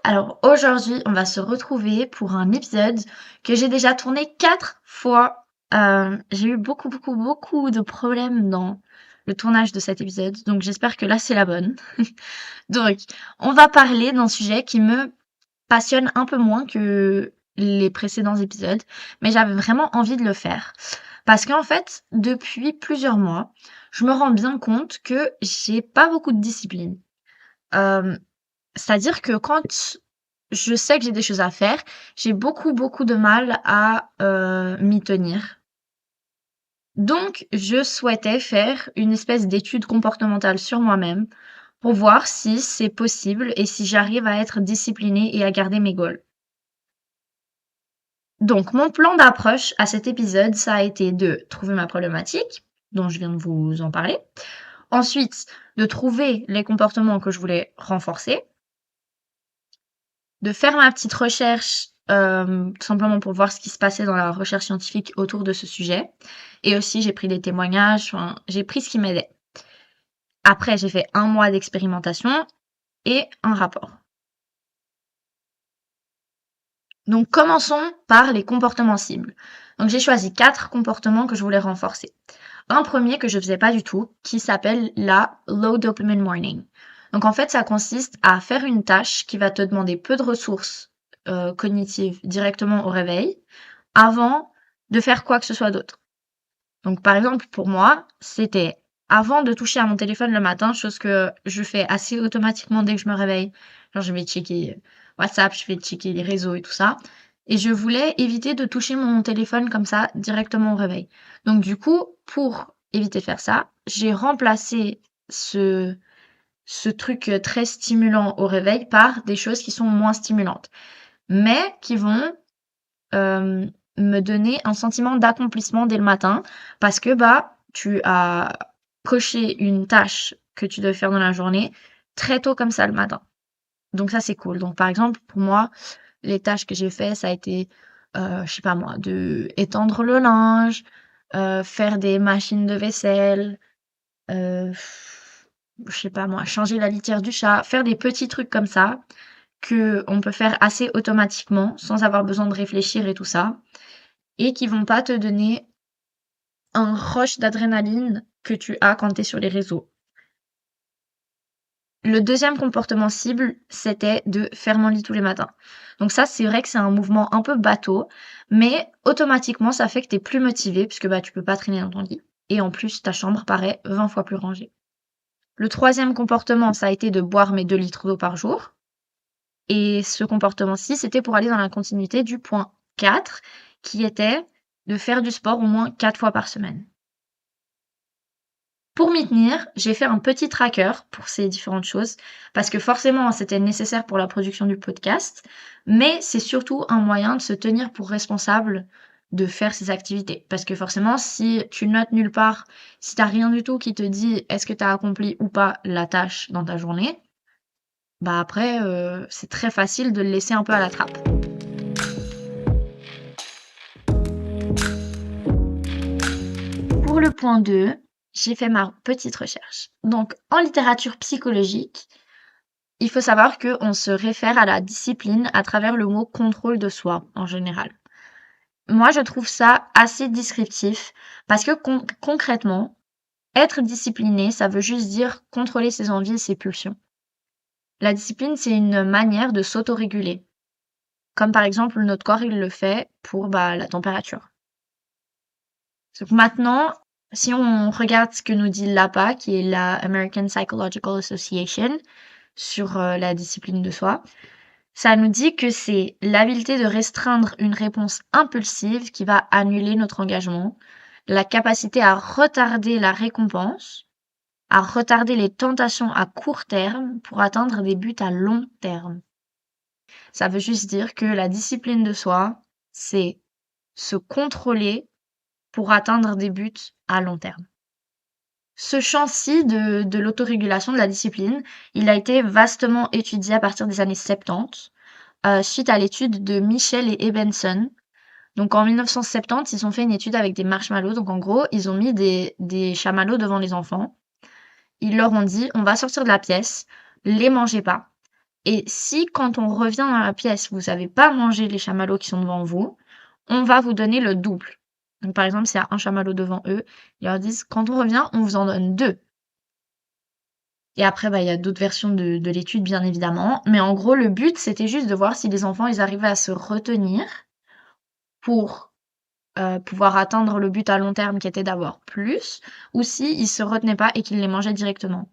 Alors aujourd'hui, on va se retrouver pour un épisode que j'ai déjà tourné 4 fois. J'ai eu beaucoup de problèmes dans le tournage de cet épisode, donc j'espère que là c'est la bonne. Donc, on va parler d'un sujet qui me passionne un peu moins que les précédents épisodes, mais j'avais vraiment envie de le faire. Parce qu'en fait, depuis plusieurs mois, je me rends bien compte que j'ai pas beaucoup de discipline. Euh, C'est-à-dire que quand je sais que j'ai des choses à faire, j'ai beaucoup de mal à, m'y tenir. Donc je souhaitais faire une espèce d'étude comportementale sur moi-même pour voir si c'est possible et si j'arrive à être disciplinée et à garder mes goals. Donc mon plan d'approche à cet épisode, ça a été de trouver ma problématique, dont je viens de vous en parler. Ensuite, de trouver les comportements que je voulais renforcer. De faire ma petite recherche, tout simplement pour voir ce qui se passait dans la recherche scientifique autour de ce sujet. Et aussi, j'ai pris des témoignages, enfin, j'ai pris ce qui m'aidait. Après, j'ai fait 1 mois d'expérimentation et un rapport. Donc, commençons par les comportements cibles. Donc, j'ai choisi 4 comportements que je voulais renforcer. Un premier que je faisais pas du tout, qui s'appelle la low dopamine morning. Donc, en fait, ça consiste à faire une tâche qui va te demander peu de ressources cognitives directement au réveil, avant de faire quoi que ce soit d'autre. Donc, par exemple, pour moi, c'était avant de toucher à mon téléphone le matin, chose que je fais assez automatiquement dès que je me réveille. Genre, je vais checker WhatsApp, je vais checker les réseaux et tout ça. Et je voulais éviter de toucher mon téléphone comme ça directement au réveil. Donc, du coup, pour éviter de faire ça, j'ai remplacé ce truc très stimulant au réveil par des choses qui sont moins stimulantes, mais qui vont euh, me donner un sentiment d'accomplissement dès le matin parce que bah tu as coché une tâche que tu devais faire dans la journée très tôt comme ça le matin. Donc ça c'est cool. Donc par exemple pour moi les tâches que j'ai fait ça a été je sais pas moi de étendre le linge, faire des machines de vaisselle, euh, je sais pas moi changer la litière du chat, faire des petits trucs comme ça que on peut faire assez automatiquement sans avoir besoin de réfléchir et tout ça et qui vont pas te donner un rush d'adrénaline que tu as quand tu es sur les réseaux. Le deuxième comportement cible, c'était de faire mon lit tous les matins. Donc ça, c'est vrai que c'est un mouvement un peu bateau, mais automatiquement, ça fait que tu es plus motivé puisque bah, tu peux pas traîner dans ton lit. Et en plus, ta chambre paraît 20 fois plus rangée. Le troisième comportement, ça a été de boire mes 2 litres d'eau par jour. Et ce comportement-ci, c'était pour aller dans la continuité du point 4, qui était de faire du sport au moins 4 fois par semaine. Pour m'y tenir, j'ai fait un petit tracker pour ces différentes choses, parce que forcément, c'était nécessaire pour la production du podcast, mais c'est surtout un moyen de se tenir pour responsable de faire ces activités. Parce que forcément, si tu notes nulle part, si t'as rien du tout qui te dit est-ce que tu as accompli ou pas la tâche dans ta journée, bah après, c'est très facile de le laisser un peu à la trappe. Pour le point 2, j'ai fait ma petite recherche. Donc, en littérature psychologique, il faut savoir qu'on se réfère à la discipline à travers le mot contrôle de soi en général. Moi, je trouve ça assez descriptif parce que concrètement, être discipliné, ça veut juste dire contrôler ses envies et ses pulsions. La discipline, c'est une manière de s'autoréguler. Comme par exemple, notre corps, il le fait pour la température. Donc maintenant, si on regarde ce que nous dit l'APA, qui est la American Psychological Association, sur la discipline de soi, ça nous dit que c'est l'habileté de restreindre une réponse impulsive qui va annuler notre engagement, la capacité à retarder la récompense, à retarder les tentations à court terme pour atteindre des buts à long terme. Ça veut juste dire que la discipline de soi, c'est se contrôler pour atteindre des buts à long terme. Ce champ-ci de l'autorégulation de la discipline, il a été vastement étudié à partir des années 70, suite à l'étude de Michel et Ebenson. Donc en 1970, ils ont fait une étude avec des marshmallows. Donc en gros, ils ont mis des chamallows devant les enfants. Ils leur ont dit, on va sortir de la pièce, les mangez pas. Et si quand on revient dans la pièce, vous avez pas mangé les chamallows qui sont devant vous, on va vous donner le double. Donc par exemple, s'il y a un chamallow devant eux, ils leur disent: «Quand on revient, on vous en donne 2». Et après, bah, il y a d'autres versions de l'étude, bien évidemment. Mais en gros, le but, c'était juste de voir si les enfants, ils arrivaient à se retenir pour pouvoir atteindre le but à long terme qui était d'avoir plus, ou s'ils se retenaient pas et qu'ils les mangeaient directement.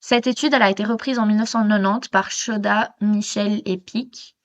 Cette étude, elle a été reprise en 1990 par Choda, Michel et Pic,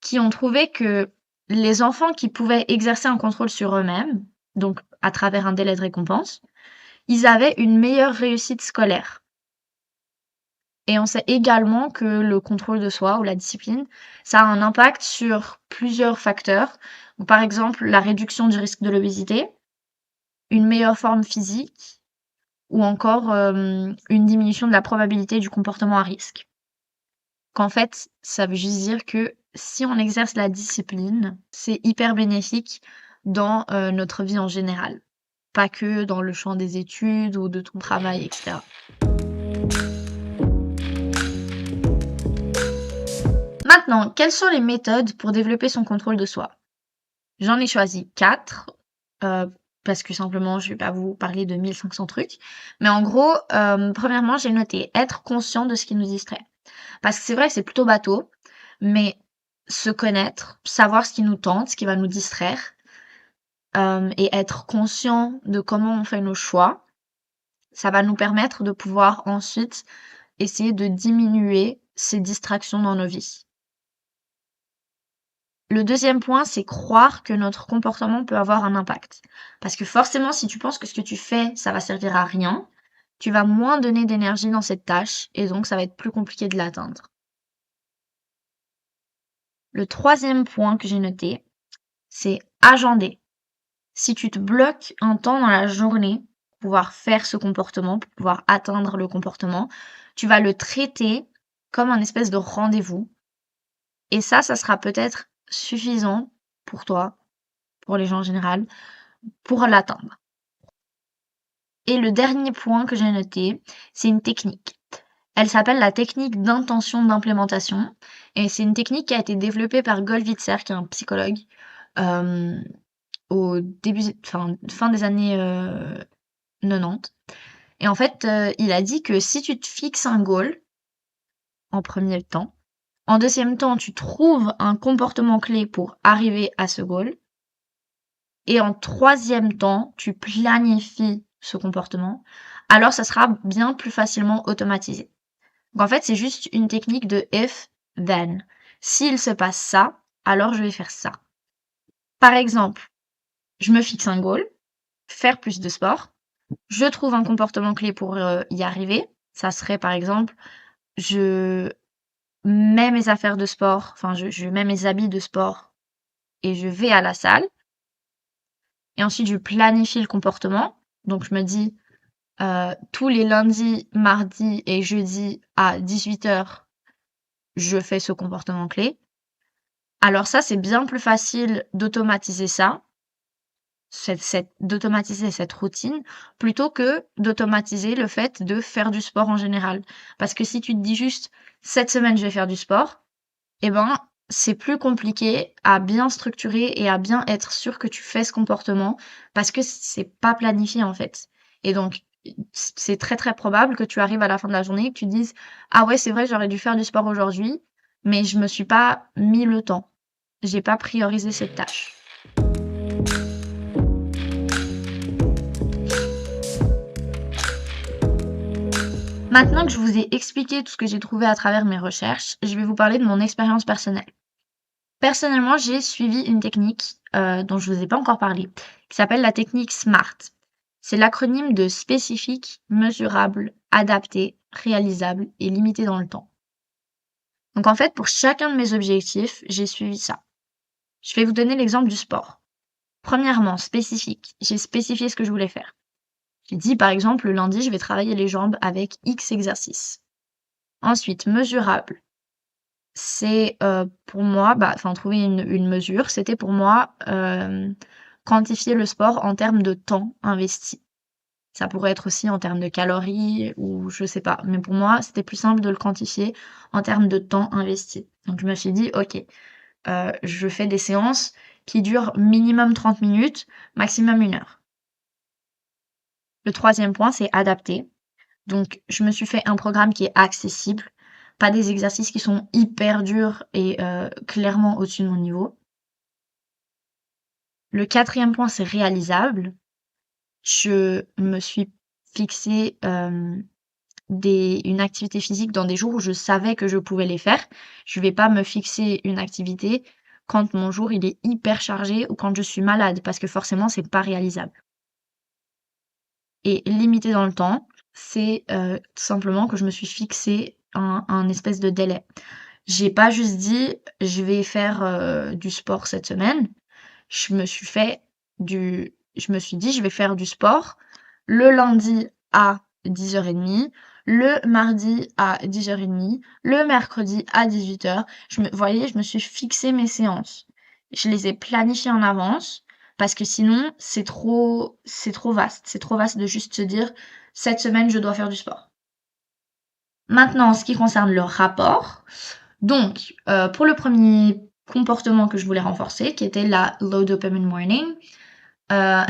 qui ont trouvé que les enfants qui pouvaient exercer un contrôle sur eux-mêmes, donc à travers un délai de récompense, ils avaient une meilleure réussite scolaire. Et on sait également que le contrôle de soi ou la discipline, ça a un impact sur plusieurs facteurs. Donc, par exemple, la réduction du risque de l'obésité, une meilleure forme physique ou encore une diminution de la probabilité du comportement à risque. Qu'en fait, ça veut juste dire que si on exerce la discipline, c'est hyper bénéfique dans notre vie en général, pas que dans le champ des études ou de ton travail, etc. Maintenant, quelles sont les méthodes pour développer son contrôle de soi? J'en ai choisi 4, parce que simplement je vais pas vous parler de 1500 trucs. Mais en gros, premièrement, j'ai noté être conscient de ce qui nous distrait. Parce que c'est vrai que c'est plutôt bateau, mais se connaître, savoir ce qui nous tente, ce qui va nous distraire, et être conscient de comment on fait nos choix, ça va nous permettre de pouvoir ensuite essayer de diminuer ces distractions dans nos vies. Le deuxième point, c'est croire que notre comportement peut avoir un impact. Parce que forcément, si tu penses que ce que tu fais, ça va servir à rien, tu vas moins donner d'énergie dans cette tâche et donc ça va être plus compliqué de l'atteindre. Le troisième point que j'ai noté, c'est agender. Si tu te bloques un temps dans la journée pour pouvoir faire ce comportement, pour pouvoir atteindre le comportement, tu vas le traiter comme un espèce de rendez-vous. Et ça sera peut-être suffisant pour toi, pour les gens en général, pour l'atteindre. Et le dernier point que j'ai noté, c'est une technique. Elle s'appelle la technique d'intention d'implémentation et c'est une technique qui a été développée par Gollwitzer, qui est un psychologue, euh, au début, fin des années 90. Et en fait, il a dit que si tu te fixes un goal, en premier temps, en deuxième temps, tu trouves un comportement clé pour arriver à ce goal, et en troisième temps, tu planifies ce comportement, alors ça sera bien plus facilement automatisé. Donc en fait, c'est juste une technique de if, then. S'il se passe ça, alors je vais faire ça. Par exemple, je me fixe un goal, faire plus de sport. Je trouve un comportement clé pour y arriver. Ça serait par exemple, je mets mes affaires de sport, enfin je mets mes habits de sport et je vais à la salle. Et ensuite, je planifie le comportement. Donc je me dis, tous les lundis, mardis et jeudis à 18h, je fais ce comportement clé. Alors ça, c'est bien plus facile d'automatiser ça, d'automatiser cette routine, plutôt que d'automatiser le fait de faire du sport en général. Parce que si tu te dis juste, cette semaine, je vais faire du sport, eh ben, c'est plus compliqué à bien structurer et à bien être sûr que tu fais ce comportement parce que c'est pas planifié en fait. Et donc, c'est très très probable que tu arrives à la fin de la journée et que tu te dises: «Ah ouais, c'est vrai, j'aurais dû faire du sport aujourd'hui, mais je me suis pas mis le temps. J'ai pas priorisé cette tâche». Maintenant que je vous ai expliqué tout ce que j'ai trouvé à travers mes recherches, je vais vous parler de mon expérience personnelle. Personnellement, j'ai suivi une technique, dont je vous ai pas encore parlé, qui s'appelle la technique SMART. C'est l'acronyme de spécifique, mesurable, adapté, réalisable et limité dans le temps. Donc en fait, pour chacun de mes objectifs, j'ai suivi ça. Je vais vous donner l'exemple du sport. Premièrement, spécifique, j'ai spécifié ce que je voulais faire. J'ai dit par exemple, le lundi, je vais travailler les jambes avec X exercices. Ensuite, mesurable. C'est, pour moi, trouver une mesure, c'était pour moi, quantifier le sport en termes de temps investi. Ça pourrait être aussi en termes de calories ou je sais pas. Mais pour moi, c'était plus simple de le quantifier en termes de temps investi. Donc je me suis dit: «OK, je fais des séances qui durent minimum 30 minutes, maximum 1 heure». Le troisième point, c'est adapter. Donc je me suis fait un programme qui est accessible, pas des exercices qui sont hyper durs et clairement au-dessus de mon niveau. Le quatrième point, c'est réalisable. Je me suis fixé, une activité physique dans des jours où je savais que je pouvais les faire. Je vais pas me fixer une activité quand mon jour il est hyper chargé ou quand je suis malade parce que forcément c'est pas réalisable. Et limité dans le temps, c'est, tout simplement que je me suis fixé un espèce de délai. J'ai pas juste dit: «Je vais faire, du sport cette semaine». Je me suis dit: «Je vais faire du sport le lundi à 10h30, le mardi à 10h30, le mercredi à 18h». Vous voyez, je me suis fixé mes séances. Je les ai planifiées en avance parce que sinon c'est trop vaste. C'est trop vaste de juste se dire: «Cette semaine, je dois faire du sport». Maintenant, en ce qui concerne le rapport, donc pour le premier comportement que je voulais renforcer, qui était la low dopamine morning, Heu,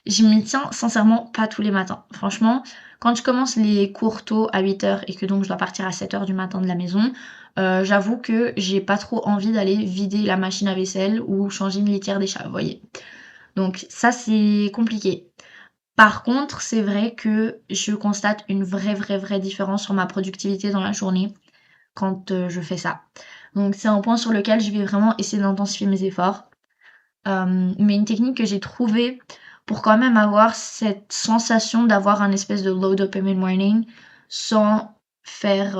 je m'y tiens sincèrement pas tous les matins. Franchement, quand je commence les cours tôt à 8h et que donc je dois partir à 7h du matin de la maison, j'avoue que j'ai pas trop envie d'aller vider la machine à vaisselle ou changer une litière des chats, vous voyez? Donc ça, c'est compliqué. Par contre, c'est vrai que je constate une vraie différence sur ma productivité dans la journée quand, je fais ça. Donc c'est un point sur lequel je vais vraiment essayer d'intensifier mes efforts. Mais une technique que j'ai trouvée pour quand même avoir cette sensation d'avoir un espèce de low dopamine morning sans faire,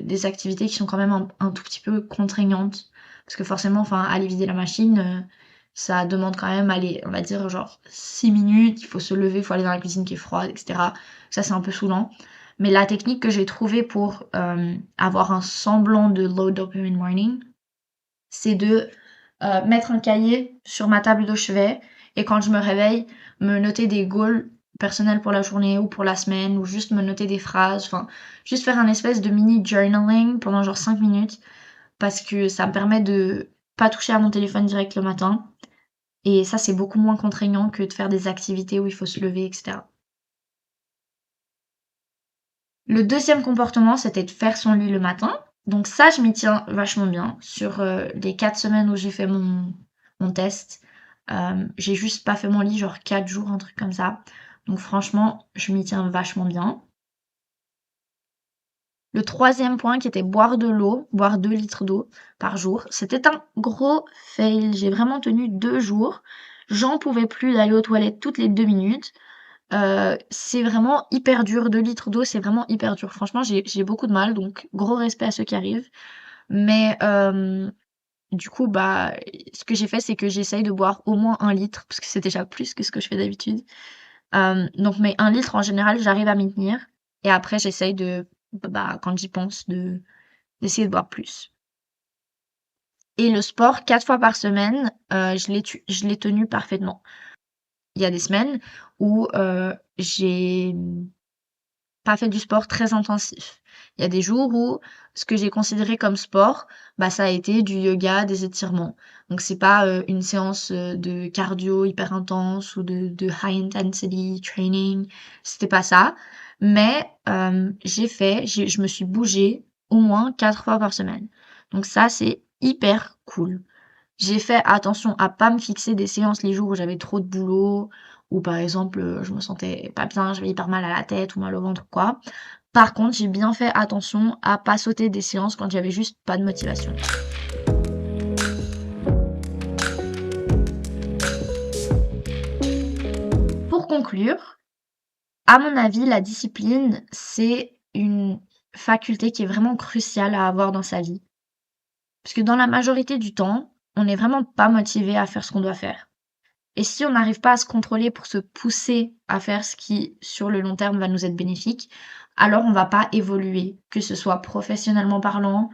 des activités qui sont quand même un tout petit peu contraignantes. Parce que forcément, enfin, aller vider la machine, ça demande quand même, allez, on va dire genre 6 minutes, il faut se lever, il faut aller dans la cuisine qui est froide et cetera. Ça, c'est un peu saoulant. Mais la technique que j'ai trouvée pour, avoir un semblant de low dopamine morning, c'est de mettre un cahier sur ma table de chevet et quand je me réveille, me noter des goals personnels pour la journée ou pour la semaine ou juste me noter des phrases, enfin, juste faire un espèce de mini journaling pendant genre 5 minutes parce que ça me permet de pas toucher à mon téléphone direct le matin et ça, c'est beaucoup moins contraignant que de faire des activités où il faut se lever et cetera. Le deuxième comportement, c'était de faire son lit le matin. Donc ça, je m'y tiens vachement bien. Sur, les 4 semaines où j'ai fait mon test, j'ai juste pas fait mon lit genre 4 jours, un truc comme ça. Donc franchement, je m'y tiens vachement bien. Le troisième point qui était boire de l'eau, boire 2 litres d'eau par jour, c'était un gros fail. J'ai vraiment tenu 2 jours. J'en pouvais plus d'aller aux toilettes toutes les 2 minutes. C'est vraiment hyper dur. 2 litres d'eau, c'est vraiment hyper dur. Franchement, j'ai beaucoup de mal, donc gros respect à ceux qui arrivent. Mais du coup, bah, ce que j'ai fait, c'est que j'essaye de boire au moins 1 litre, parce que c'est déjà plus que ce que je fais d'habitude. Donc mais 1 litre, en général, j'arrive à m'y tenir et après j'essaye de, bah, quand j'y pense, d'essayer de boire plus. Et le sport 4 fois par semaine, je l'ai tenu parfaitement. Il y a des semaines où, j'ai pas fait du sport très intensif. Il y a des jours où ce que j'ai considéré comme sport, bah, ça a été du yoga, des étirements. Donc c'est pas, une séance, de cardio hyper intense ou de high intensity training, c'était pas ça. Mais, je me suis bougée au moins 4 fois par semaine. Donc ça, c'est hyper cool. J'ai fait attention à pas me fixer des séances les jours où j'avais trop de boulot ou par exemple, je me sentais pas bien, j'avais hyper mal à la tête ou mal au ventre ou quoi. Par contre, j'ai bien fait attention à pas sauter des séances quand j'avais juste pas de motivation. Pour conclure, à mon avis, la discipline, c'est une faculté qui est vraiment cruciale à avoir dans sa vie. Parce que dans la majorité du temps, on n'est vraiment pas motivé à faire ce qu'on doit faire. Et si on n'arrive pas à se contrôler pour se pousser à faire ce qui, sur le long terme, va nous être bénéfique, alors on va pas évoluer, que ce soit professionnellement parlant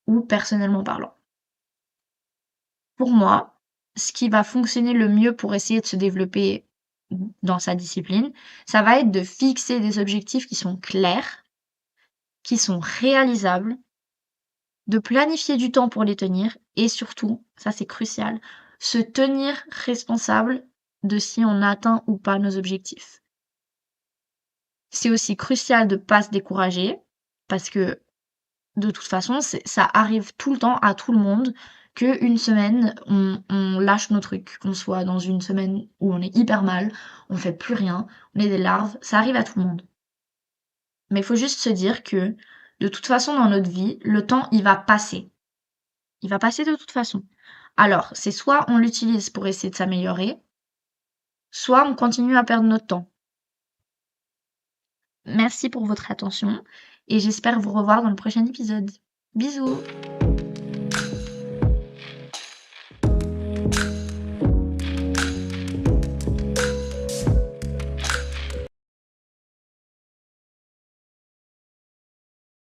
ou personnellement parlant. Pour moi, ce qui va fonctionner le mieux pour essayer de se développer dans sa discipline, ça va être de fixer des objectifs qui sont clairs, qui sont réalisables, de planifier du temps pour les tenir et surtout, ça c'est crucial, se tenir responsable de si on atteint ou pas nos objectifs. C'est aussi crucial de pas se décourager parce que de toute façon, ça arrive tout le temps à tout le monde qu'une semaine, on lâche nos trucs, qu'on soit dans une semaine où on est hyper mal, on fait plus rien, on est des larves, ça arrive à tout le monde. Mais il faut juste se dire que de toute façon dans notre vie, le temps, il va passer. Il va passer de toute façon. Alors, c'est soit on l'utilise pour essayer de s'améliorer, soit on continue à perdre notre temps. Merci pour votre attention et j'espère vous revoir dans le prochain épisode. Bisous!